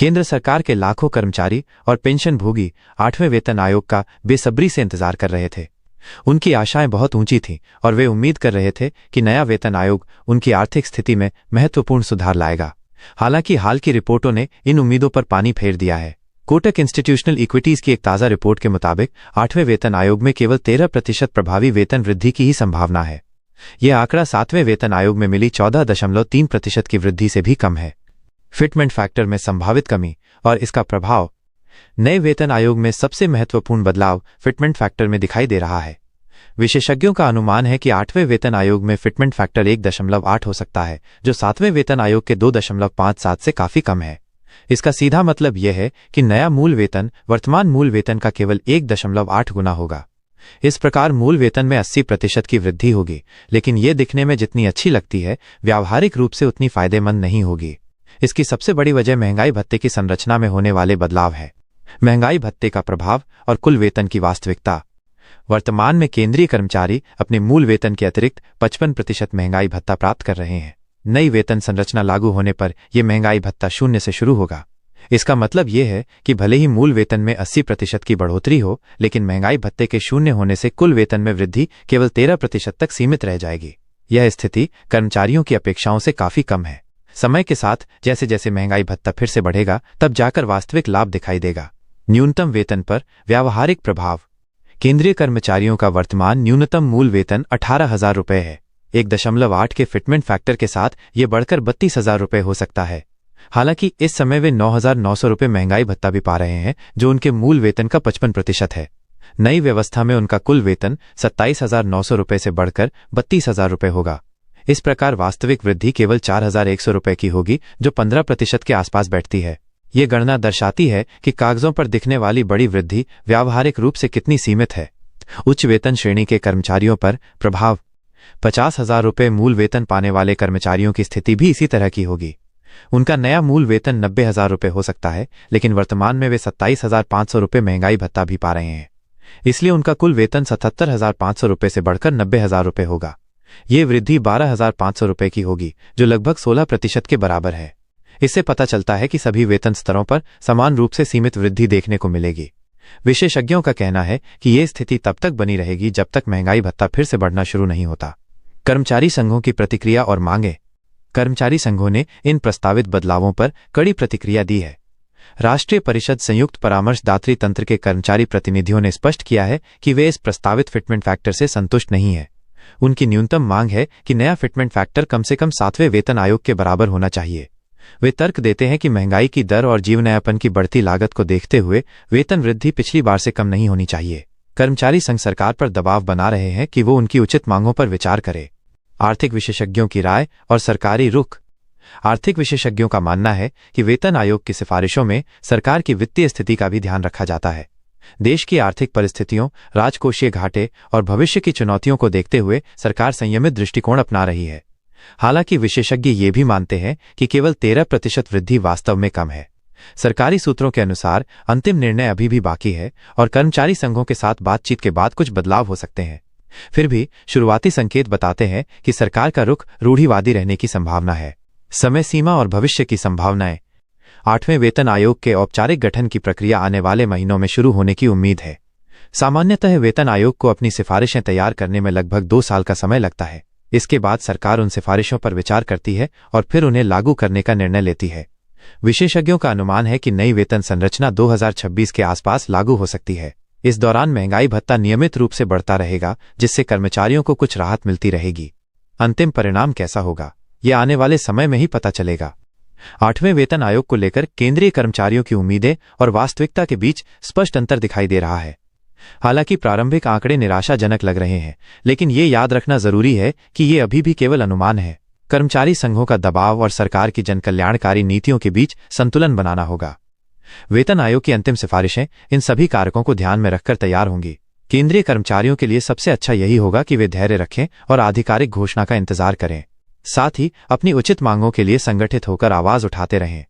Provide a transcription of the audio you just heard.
केंद्र सरकार के लाखों कर्मचारी और पेंशन भोगी 8वें वेतन आयोग का बेसब्री से इंतजार कर रहे थे। उनकी आशाएं बहुत ऊंची थीं और वे उम्मीद कर रहे थे कि नया वेतन आयोग उनकी आर्थिक स्थिति में महत्वपूर्ण सुधार लाएगा। हालांकि हाल की रिपोर्टों ने इन उम्मीदों पर पानी फेर दिया है। कोटक इंस्टीट्यूशनल इक्विटीज की एक ताज़ा रिपोर्ट के मुताबिक 8वें वेतन आयोग में केवल 13% प्रभावी वेतन वृद्धि की ही संभावना है। यह आंकड़ा 7वें वेतन आयोग में मिली 14.3% की वृद्धि से भी कम है। फिटमेंट फैक्टर में संभावित कमी और इसका प्रभाव। नए वेतन आयोग में सबसे महत्वपूर्ण बदलाव फिटमेंट फैक्टर में दिखाई दे रहा है। विशेषज्ञों का अनुमान है कि 8वें वेतन आयोग में फिटमेंट फैक्टर 1.8 हो सकता है, जो 7वें वेतन आयोग के 2.57 से काफी कम है। इसका सीधा मतलब यह है कि नया मूल वेतन वर्तमान मूल वेतन का केवल 1.8 गुना होगा। इस प्रकार मूल वेतन में 80% की वृद्धि होगी, लेकिन यह दिखने में जितनी अच्छी लगती है, व्यावहारिक रूप से उतनी फायदेमंद नहीं होगी। इसकी सबसे बड़ी वजह महंगाई भत्ते की संरचना में होने वाले बदलाव है। महंगाई भत्ते का प्रभाव और कुल वेतन की वास्तविकता। वर्तमान में केंद्रीय कर्मचारी अपने मूल वेतन के अतिरिक्त 55% महंगाई भत्ता प्राप्त कर रहे हैं। नई वेतन संरचना लागू होने पर यह महंगाई भत्ता 0 से शुरू होगा। इसका मतलब यह है कि भले ही मूल वेतन में 80% की बढ़ोतरी हो, लेकिन महंगाई भत्ते के 0 होने से कुल वेतन में वृद्धि केवल 13% तक सीमित रह जाएगी। यह स्थिति कर्मचारियों की अपेक्षाओं से काफी कम है। समय के साथ जैसे जैसे महंगाई भत्ता फिर से बढ़ेगा, तब जाकर वास्तविक लाभ दिखाई देगा। न्यूनतम वेतन पर व्यावहारिक प्रभाव। केंद्रीय कर्मचारियों का वर्तमान न्यूनतम मूल वेतन 18,000 रुपये है। 1.8 के फिटमेंट फैक्टर के साथ यह बढ़कर 32,000 रुपये हो सकता है। हालांकि इस समय वे 9,900 रुपये महंगाई भत्ता भी पा रहे हैं, जो उनके मूल वेतन का 55% है। नई व्यवस्था में उनका कुल वेतन 27,900 रुपये से बढ़कर 32,000 रुपये होगा। इस प्रकार वास्तविक वृद्धि केवल 4,100 रुपये की होगी, जो 15% के आसपास बैठती है। ये गणना दर्शाती है कि कागजों पर दिखने वाली बड़ी वृद्धि व्यावहारिक रूप से कितनी सीमित है। उच्च वेतन श्रेणी के कर्मचारियों पर प्रभाव। 50,000 रुपये मूल वेतन पाने वाले कर्मचारियों की स्थिति भी इसी तरह की होगी। उनका नया मूल वेतन 90,000 रुपये हो सकता है, लेकिन वर्तमान में वे 27,500 रुपये महंगाई भत्ता भी पा रहे हैं। इसलिए उनका कुल वेतन 77,500 रुपये से बढ़कर 90,000 रुपये होगा। ये वृद्धि 12,500 रुपये की होगी, जो लगभग 16% के बराबर है। इससे पता चलता है कि सभी वेतन स्तरों पर समान रूप से सीमित वृद्धि देखने को मिलेगी। विशेषज्ञों का कहना है कि यह स्थिति तब तक बनी रहेगी जब तक महंगाई भत्ता फिर से बढ़ना शुरू नहीं होता। कर्मचारी संघों की प्रतिक्रिया और मांगे। कर्मचारी संघों ने इन प्रस्तावित बदलावों पर कड़ी प्रतिक्रिया दी है। राष्ट्रीय परिषद संयुक्त परामर्शदात्री तंत्र के कर्मचारी प्रतिनिधियों ने स्पष्ट किया है कि वे इस प्रस्तावित फिटमेंट फैक्टर से संतुष्ट नहीं है। उनकी न्यूनतम मांग है कि नया फिटमेंट फैक्टर कम से कम 7वें वेतन आयोग के बराबर होना चाहिए। वे तर्क देते हैं कि महंगाई की दर और जीवनयापन की बढ़ती लागत को देखते हुए वेतन वृद्धि पिछली बार से कम नहीं होनी चाहिए। कर्मचारी संघ सरकार पर दबाव बना रहे हैं कि वो उनकी उचित मांगों पर विचार करे। आर्थिक विशेषज्ञों की राय और सरकारी रुख। आर्थिक विशेषज्ञों का मानना है कि वेतन आयोग की सिफारिशों में सरकार की वित्तीय स्थिति का भी ध्यान रखा जाता है। देश की आर्थिक परिस्थितियों, राजकोषीय घाटे और भविष्य की चुनौतियों को देखते हुए सरकार संयमित दृष्टिकोण अपना रही है। हालांकि विशेषज्ञ ये भी मानते हैं कि केवल 13% वृद्धि वास्तव में कम है। सरकारी सूत्रों के अनुसार अंतिम निर्णय अभी भी बाकी है और कर्मचारी संघों के साथ बातचीत के बाद कुछ बदलाव हो सकते हैं। फिर भी शुरुआती संकेत बताते हैं कि सरकार का रुख रूढ़िवादी रहने की संभावना है। समय सीमा और भविष्य की संभावनाएं। 8वें वेतन आयोग के औपचारिक गठन की प्रक्रिया आने वाले महीनों में शुरू होने की उम्मीद है। सामान्यतः वेतन आयोग को अपनी सिफारिशें तैयार करने में लगभग 2 साल का समय लगता है। इसके बाद सरकार उन सिफारिशों पर विचार करती है और फिर उन्हें लागू करने का निर्णय लेती है। विशेषज्ञों का अनुमान है कि नई वेतन संरचना 2026 के आसपास लागू हो सकती है। इस दौरान महंगाई भत्ता नियमित रूप से बढ़ता रहेगा, जिससे कर्मचारियों को कुछ राहत मिलती रहेगी। अंतिम परिणाम कैसा होगा, यह आने वाले समय में ही पता चलेगा। 8वें वेतन आयोग को लेकर केंद्रीय कर्मचारियों की उम्मीदें और वास्तविकता के बीच स्पष्ट अंतर दिखाई दे रहा है। हालांकि प्रारंभिक आंकड़े निराशाजनक लग रहे हैं, लेकिन ये याद रखना जरूरी है कि ये अभी भी केवल अनुमान है। कर्मचारी संघों का दबाव और सरकार की जनकल्याणकारी नीतियों के बीच संतुलन बनाना होगा। वेतन आयोग की अंतिम सिफारिशें इन सभी कारकों को ध्यान में रखकर तैयार होंगी। केंद्रीय कर्मचारियों के लिए सबसे अच्छा यही होगा कि वे धैर्य रखें और आधिकारिक घोषणा का इंतजार करें। साथ ही अपनी उचित मांगों के लिए संगठित होकर आवाज उठाते रहें।